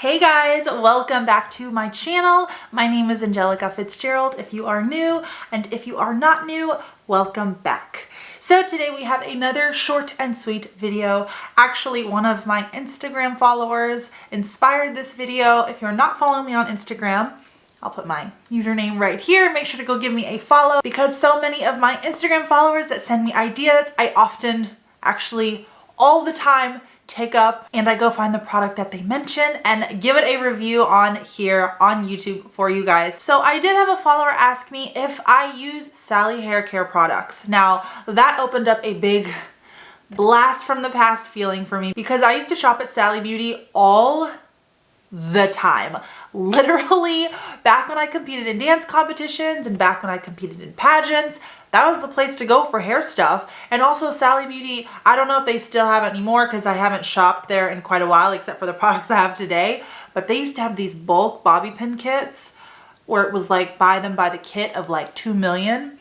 Hey guys, welcome back to my channel. My name is Angelica Fitzgerald if you are new, and if you are not new, welcome back. So today we have another short and sweet video. Actually, one of my Instagram followers inspired this video. If you're not following me on Instagram, I'll put my username right here. Make sure to go give me a follow because so many of my Instagram followers that send me ideas, I often, actually all the time, take up and I go find the product that they mention and give it a review on here on YouTube for you guys. So I did have a follower ask me if I use Sally hair care products. Now that opened up a big blast from the past feeling for me because I used to shop at Sally Beauty all the time. Literally back when I competed in dance competitions and back when I competed in pageants, that was the place to go for hair stuff. And also Sally Beauty, I don't know if they still have it anymore because I haven't shopped there in quite a while except for the products I have today, but they used to have these bulk bobby pin kits where it was like buy them by the kit of like 2 million.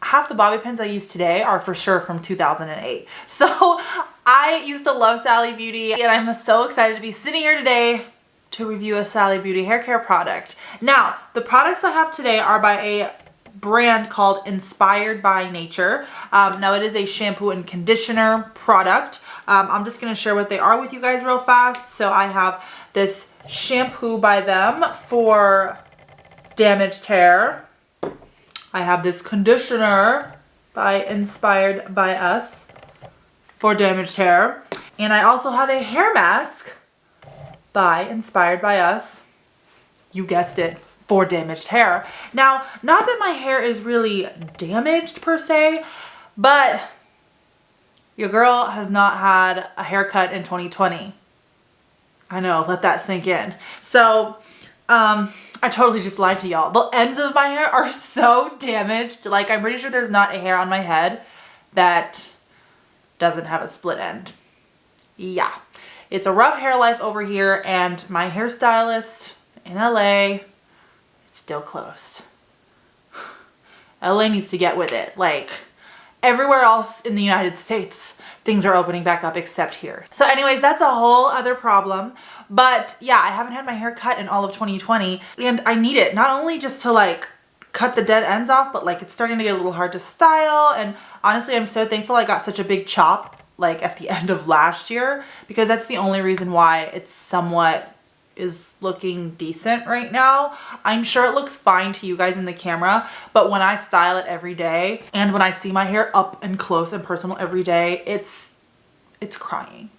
Half the bobby pins I use today are for sure from 2008. So I used to love Sally Beauty and I'm so excited to be sitting here today to review a Sally Beauty hair care product. Now, the products I have today are by a brand called Inspired by Nature. Now it is a shampoo and conditioner product. I'm just gonna share what they are with you guys real fast. So I have this shampoo by them for damaged hair. I have this conditioner by Inspired by Us for damaged hair. And I also have a hair mask by Inspired by Us, you guessed it, for damaged hair. Now, not that my hair is really damaged per se, but your girl has not had a haircut in 2020. I know, let that sink in. So, I totally just lied to y'all. The ends of my hair are so damaged. Like, I'm pretty sure there's not a hair on my head that doesn't have a split end. Yeah. It's a rough hair life over here, and my hairstylist in LA is still closed. LA needs to get with it. Like, everywhere else in the United States, things are opening back up except here. So anyways, that's a whole other problem. But yeah, I haven't had my hair cut in all of 2020, and I need it. Not only just to like cut the dead ends off, but like it's starting to get a little hard to style. And honestly, I'm so thankful I got such a big chop like at the end of last year, because that's the only reason why it's somewhat is looking decent right now. I'm sure it looks fine to you guys in the camera, but when I style it every day and when I see my hair up and close and personal every day, it's crying.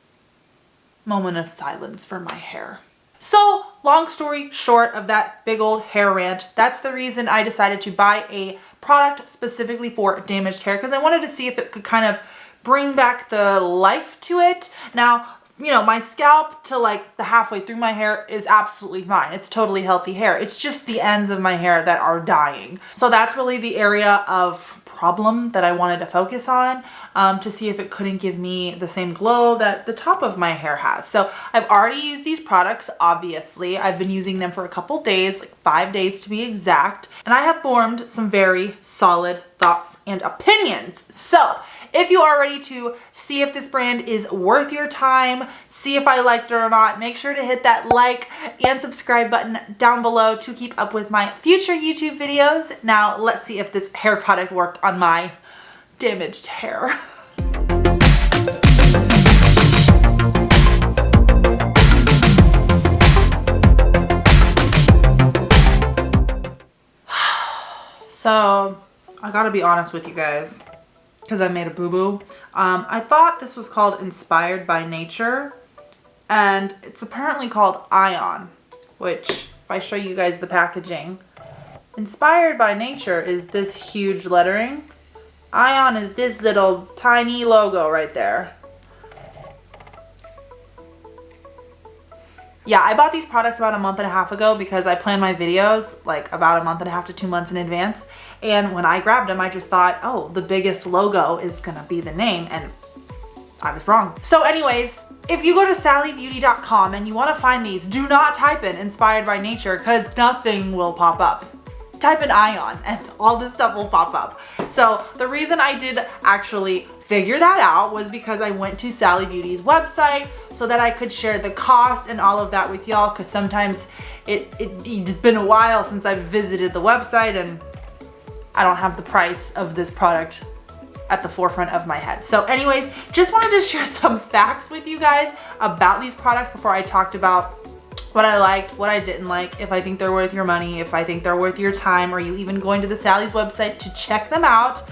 Moment of silence for my hair. So long story short of that big old hair rant, that's the reason I decided to buy a product specifically for damaged hair, because I wanted to see if it could kind of bring back the life to it. Now, you know, my scalp to like the halfway through my hair is absolutely fine. It's totally healthy hair. It's just the ends of my hair that are dying. So that's really the area of problem that I wanted to focus on, to see if it couldn't give me the same glow that the top of my hair has. So I've already used these products, obviously. I've been using them for a couple days, like 5 days to be exact, and I have formed some very solid thoughts and opinions. So if you are ready to see if this brand is worth your time, see if I liked it or not, make sure to hit that like and subscribe button down below to keep up with my future YouTube videos. Now let's see if this hair product worked on my damaged hair. So I gotta be honest with you guys, because I made a boo-boo. I thought this was called Inspired by Nature, and it's apparently called Ion, which if I show you guys the packaging, Inspired by Nature is this huge lettering. Ion is this little tiny logo right there. Yeah, I bought these products about a month and a half ago because I plan my videos like about a month and a half to 2 months in advance. And when I grabbed them, I just thought, oh, the biggest logo is gonna be the name, and I was wrong. So anyways, if you go to sallybeauty.com and you wanna find these, do not type in Inspired by Nature because nothing will pop up. Type in Ion and all this stuff will pop up. So the reason I did actually figure that out was because I went to Sally Beauty's website so that I could share the cost and all of that with y'all, because sometimes it's been a while since I've visited the website and I don't have the price of this product at the forefront of my head. So anyways, just wanted to share some facts with you guys about these products before I talked about what I liked, what I didn't like, if I think they're worth your money, if I think they're worth your time, or you even going to the Sally's website to check them out.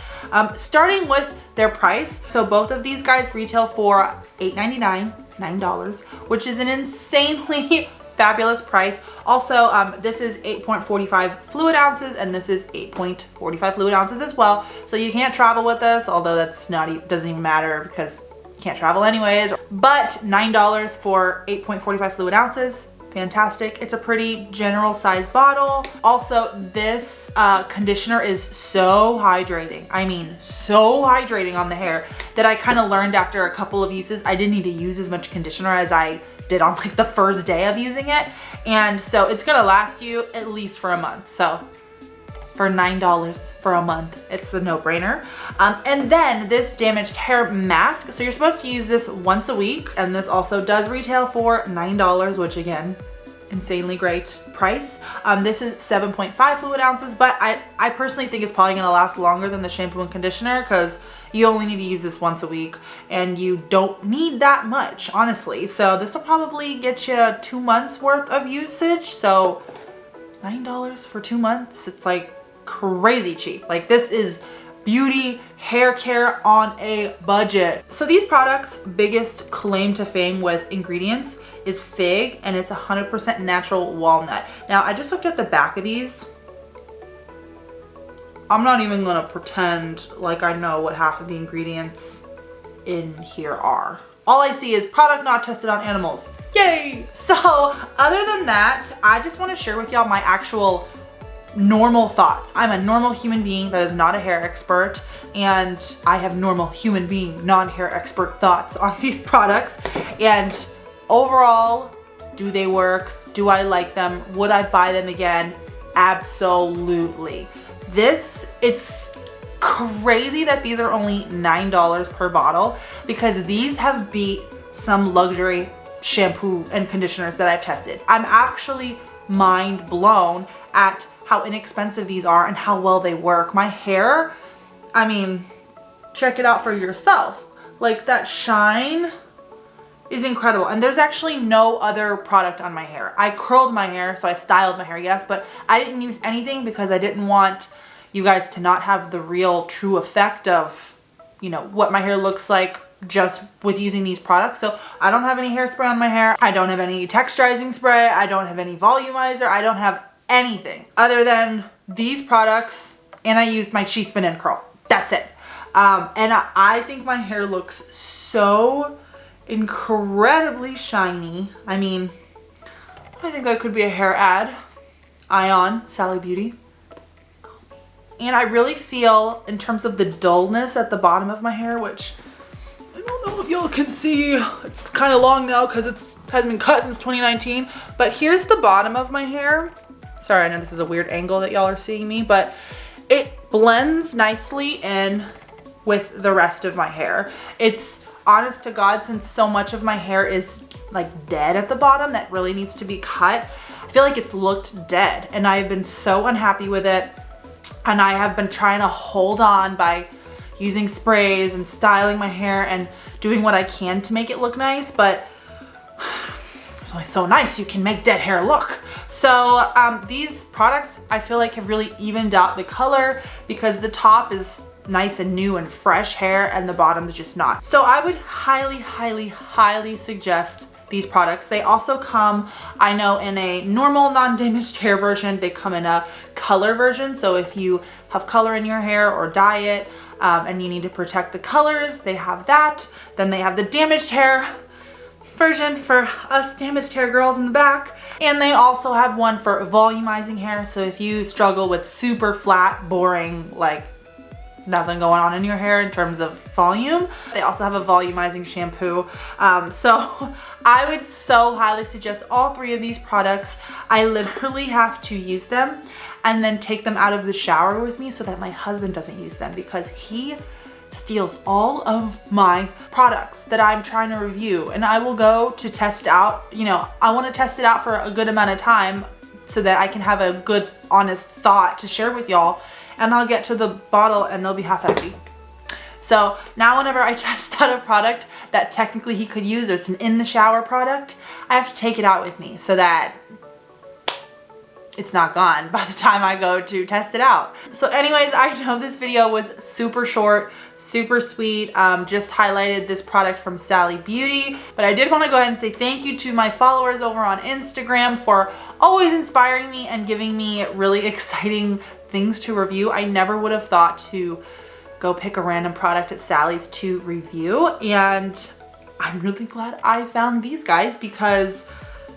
Starting with their price. So both of these guys retail for $8.99, $9, which is an insanely fabulous price. Also, this is 8.45 fluid ounces and this is 8.45 fluid ounces as well. So you can't travel with this, although that's doesn't even matter because you can't travel anyways. But $9 for 8.45 fluid ounces. Fantastic. It's a pretty general size bottle. Also, this conditioner is so hydrating. I mean, so hydrating on the hair that I kind of learned after a couple of uses, I didn't need to use as much conditioner as I did on like the first day of using it. And so it's gonna last you at least for a month. So for $9 for a month, it's a no-brainer. And then this damaged hair mask. So you're supposed to use this once a week, and this also does retail for $9, which again, insanely great price. This is 7.5 fluid ounces, but I personally think it's probably gonna last longer than the shampoo and conditioner because you only need to use this once a week and you don't need that much, honestly. So this will probably get you 2 months worth of usage. So $9 for 2 months, it's like crazy cheap. Like this is beauty hair care on a budget. So these products' biggest claim to fame with ingredients is fig, and it's 100% natural walnut. Now I just looked at the back of these. I'm not even gonna pretend like I know what half of the ingredients in here are. All I see is product not tested on animals. Yay! So other than that, I just wanna share with y'all my actual normal thoughts. I'm a normal human being that is not a hair expert, and I have normal human being, non-hair expert thoughts on these products. And overall, do they work? Do I like them? Would I buy them again? Absolutely. It's crazy that these are only $9 per bottle because these have beat some luxury shampoo and conditioners that I've tested. I'm actually mind blown at how inexpensive these are and how well they work. My hair, I mean, check it out for yourself. Like that shine is incredible. And there's actually no other product on my hair. I curled my hair, so I styled my hair, yes, but I didn't use anything because I didn't want you guys to not have the real true effect of, you know, what my hair looks like just with using these products. So I don't have any hairspray on my hair. I don't have any texturizing spray. I don't have any volumizer. I don't have anything other than these products, and I used my Chi Spin and Curl. That's it. And I think my hair looks so incredibly shiny. I mean, I think I could be a hair ad. Ion, Sally Beauty. And I really feel in terms of the dullness at the bottom of my hair, which I don't know if y'all can see. It's kind of long now because it has been cut since 2019. But here's the bottom of my hair. Sorry, I know this is a weird angle that y'all are seeing me, but it blends nicely in with the rest of my hair. It's honest to God, since so much of my hair is like dead at the bottom that really needs to be cut, I feel like it's looked dead and I've been so unhappy with it. And I have been trying to hold on by using sprays and styling my hair and doing what I can to make it look nice, but it's only so nice you can make dead hair look. So these products I feel like have really evened out the color because the top is nice and new and fresh hair and the bottom is just not. So I would highly, highly, highly suggest these products. They also come, I know, in a normal non-damaged hair version. They come in a color version. So if you have color in your hair or dye it and you need to protect the colors, they have that. Then they have the damaged hair version for us damaged hair girls in the back. And they also have one for volumizing hair. So if you struggle with super flat, boring, like nothing going on in your hair in terms of volume, they also have a volumizing shampoo. So I would so highly suggest all three of these products. I literally have to use them and then take them out of the shower with me so that my husband doesn't use them because he steals all of my products that I'm trying to review, and I will go to test out, you know, I want to test it out for a good amount of time so that I can have a good, honest thought to share with y'all, and I'll get to the bottle and they'll be half empty. So now whenever I test out a product that technically he could use, or it's an in the shower product, I have to take it out with me so that it's not gone by the time I go to test it out. So anyways, I know this video was super short, super sweet, just highlighted this product from Sally Beauty, but I did want to go ahead and say thank you to my followers over on Instagram for always inspiring me and giving me really exciting things to review. I never would have thought to go pick a random product at Sally's to review, and I'm really glad I found these guys because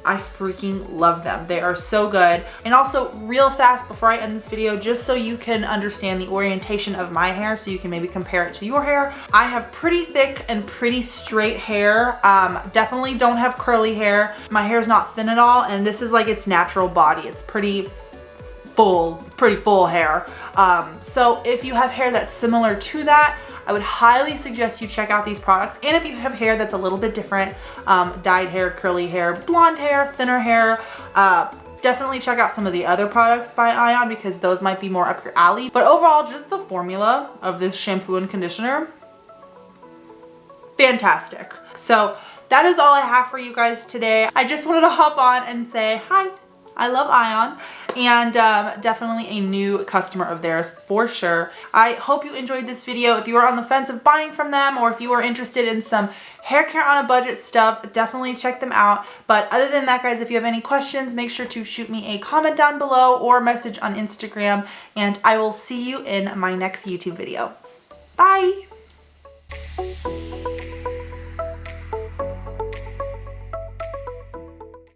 I freaking love them. They are so good. And also, real fast before I end this video, just so you can understand the orientation of my hair, so you can maybe compare it to your hair. I have pretty thick and pretty straight hair. Definitely don't have curly hair. My hair is not thin at all, and this is like its natural body. It's pretty full hair. So if you have hair that's similar to that, I would highly suggest you check out these products. And if you have hair that's a little bit different, dyed hair, curly hair, blonde hair, thinner hair, definitely check out some of the other products by Ion because those might be more up your alley. But overall, just the formula of this shampoo and conditioner, fantastic. So that is all I have for you guys today. I just wanted to hop on and say hi. I love Ion, and definitely a new customer of theirs for sure. I hope you enjoyed this video. If you are on the fence of buying from them, or if you are interested in some hair care on a budget stuff, definitely check them out. But other than that, guys, if you have any questions, make sure to shoot me a comment down below or message on Instagram, and I will see you in my next YouTube video. Bye!